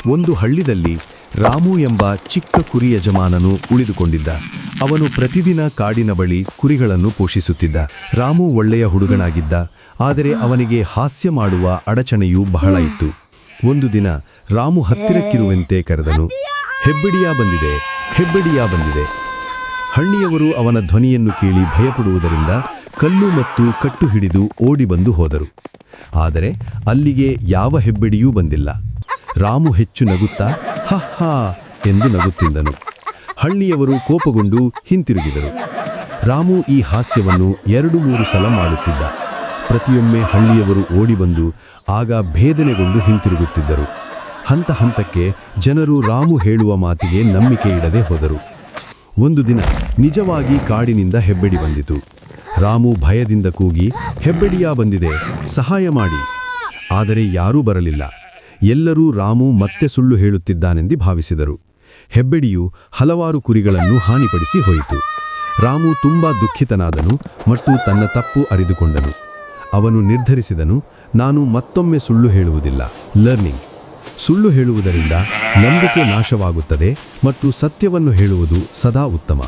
ಒಂದು ಹಳ್ಳಿದಲ್ಲಿ ರಾಮು ಎಂಬ ಚಿಕ್ಕ ಕುರಿ ಯಜಮಾನನು ಉಳಿದುಕೊಂಡಿದ್ದ. ಅವನು ಪ್ರತಿದಿನ ಕಾಡಿನ ಬಳಿ ಕುರಿಗಳನ್ನು ಪೋಷಿಸುತ್ತಿದ್ದ. ರಾಮು ಒಳ್ಳೆಯ ಹುಡುಗನಾಗಿದ್ದ, ಆದರೆ ಅವನಿಗೆ ಹಾಸ್ಯ ಮಾಡುವ ಅಡಚಣೆಯೂ ಬಹಳ ಇತ್ತು. ಒಂದು ದಿನ ರಾಮು ಹತ್ತಿರಕ್ಕಿರುವಂತೆ ಕರೆದನು, ಹೆಬ್ಬೆಡಿಯಾ ಬಂದಿದೆ, ಹೆಬ್ಬೆಡಿಯಾ ಬಂದಿದೆ. ಹಳ್ಳಿಯವರು ಅವನ ಧ್ವನಿಯನ್ನು ಕೇಳಿ ಭಯಪಡುವುದರಿಂದ ಕಲ್ಲು ಮತ್ತು ಕಟ್ಟು ಹಿಡಿದು ಓಡಿ ಬಂದು ಹೋದರು. ಆದರೆ ಅಲ್ಲಿಗೆ ಯಾವ ಹೆಬ್ಬೆಡಿಯೂ ಬಂದಿಲ್ಲ. ರಾಮು ಹೆಚ್ಚು ನಗುತ್ತಾ ಹ ಹಾ ಎಂದು ನಗುತ್ತಿದ್ದನು. ಹಳ್ಳಿಯವರು ಕೋಪಗೊಂಡು ಹಿಂತಿರುಗಿದರು. ರಾಮು ಈ ಹಾಸ್ಯವನ್ನು 2-3 ಸಲ ಮಾಡುತ್ತಿದ್ದ. ಪ್ರತಿಯೊಮ್ಮೆ ಹಳ್ಳಿಯವರು ಓಡಿಬಂದು ಆಗ ಭೇದನೆಗೊಂಡು ಹಿಂತಿರುಗುತ್ತಿದ್ದರು. ಹಂತ ಹಂತಕ್ಕೆ ಜನರು ರಾಮು ಹೇಳುವ ಮಾತಿಗೆ ನಂಬಿಕೆ ಇಡದೆ ಹೋದರು. ಒಂದು ದಿನ ನಿಜವಾಗಿ ಕಾಡಿನಿಂದ ಹೆಬ್ಬೆಡಿ ಬಂದಿತು. ರಾಮು ಭಯದಿಂದ ಕೂಗಿ, ಹೆಬ್ಬೆಡಿಯಾ ಬಂದಿದೆ, ಸಹಾಯ ಮಾಡಿ. ಆದರೆ ಯಾರೂ ಬರಲಿಲ್ಲ. ಎಲ್ಲರೂ ರಾಮು ಮತ್ತೆ ಸುಳ್ಳು ಹೇಳುತ್ತಿದ್ದಾನೆಂದು ಭಾವಿಸಿದರು. ಹೆಬ್ಬೆಡಿಯು ಹಲವಾರು ಕುರಿಗಳನ್ನು ಹಾನಿಪಡಿಸಿ ಹೋಯಿತು. ರಾಮು ತುಂಬಾ ದುಃಖಿತನಾದನು ಮತ್ತು ತನ್ನ ತಪ್ಪು ಅರಿತುಕೊಂಡನು. ಅವನು ನಿರ್ಧರಿಸಿದನು, ನಾನು ಮತ್ತೊಮ್ಮೆ ಸುಳ್ಳು ಹೇಳುವುದಿಲ್ಲ. ಲರ್ನಿಂಗ್. ಸುಳ್ಳು ಹೇಳುವುದರಿಂದ ನಂಬಿಕೆ ನಾಶವಾಗುತ್ತದೆ ಮತ್ತು ಸತ್ಯವನ್ನು ಹೇಳುವುದು ಸದಾ ಉತ್ತಮ.